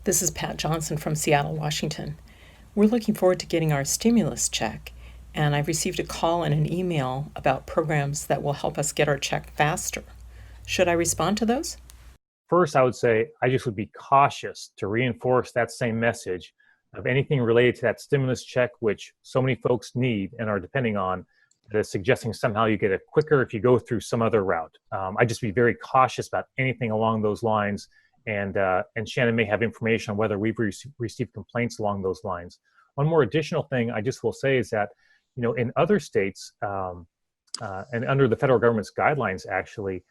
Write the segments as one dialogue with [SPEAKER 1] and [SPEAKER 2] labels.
[SPEAKER 1] This is Pat Johnson from Seattle, Washington. We're looking forward to getting our stimulus check, and I've received a call and an email about programs that will help us get our check faster. Should I respond to those?
[SPEAKER 2] First, I would say I just would be cautious to reinforce that same message of anything related to that stimulus check, which so many folks need and are depending on, that is suggesting somehow you get it quicker if you go through some other route. I'd just be very cautious about anything along those lines. And Shannon may have information on whether we've received complaints along those lines. One more additional thing I just will say is that, in other states and under the federal government's guidelines, actually,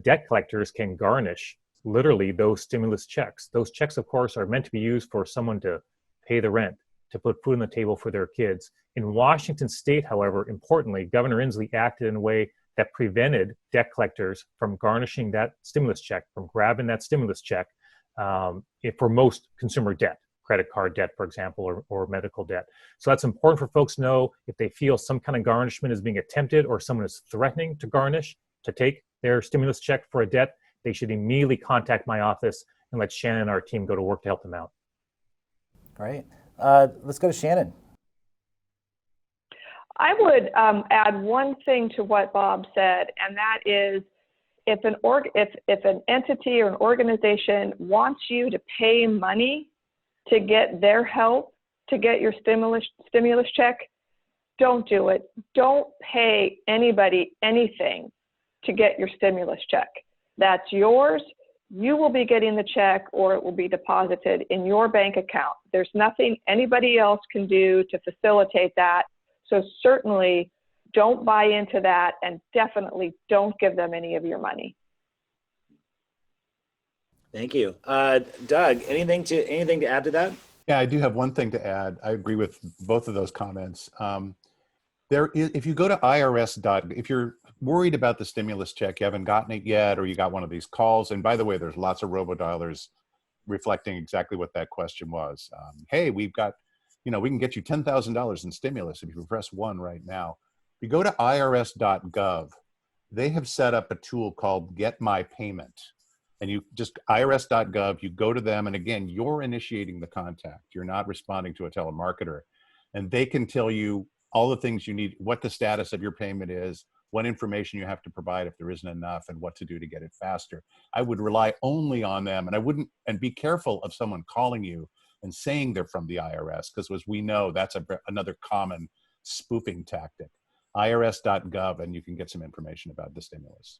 [SPEAKER 2] debt collectors can garnish literally those stimulus checks. Those checks, of course, are meant to be used for someone to pay the rent, to put food on the table for their kids. In Washington state, however, importantly, Governor Inslee acted in a way that prevented debt collectors from garnishing that stimulus check, from grabbing that stimulus check for most consumer debt, credit card debt, for example, or medical debt. So that's important for folks to know. If they feel some kind of garnishment is being attempted or someone is threatening to garnish, to take their stimulus check for a debt, they should immediately contact my office and let Shannon and our team go to work to help them out.
[SPEAKER 3] Great. Let's go to Shannon.
[SPEAKER 4] I would add one thing to what Bob said, and that is if an entity or an organization wants you to pay money to get their help, to get your stimulus check, don't do it. Don't pay anybody anything to get your stimulus check. That's yours. You will be getting the check, or it will be deposited in your bank account. There's nothing anybody else can do to facilitate that. So certainly don't buy into that, and definitely don't give them any of your money.
[SPEAKER 3] Thank you. Doug, anything to add to that?
[SPEAKER 5] Yeah, I do have one thing to add. I agree with both of those comments. If you go to irs.gov, if you're worried about the stimulus check, you haven't gotten it yet, or you got one of these calls, and by the way, there's lots of robodialers reflecting exactly what that question was. Hey, we've got, we can get you $10,000 in stimulus if you press 1 right now. If you go to irs.gov, they have set up a tool called Get My Payment. And you just, irs.gov, you go to them, and again, you're initiating the contact. You're not responding to a telemarketer. And they can tell you all the things you need, what the status of your payment is, what information you have to provide if there isn't enough, and what to do to get it faster. I would rely only on them, and be careful of someone calling you and saying they're from the IRS, because as we know, that's another common spoofing tactic. irs.gov, and you can get some information about the stimulus.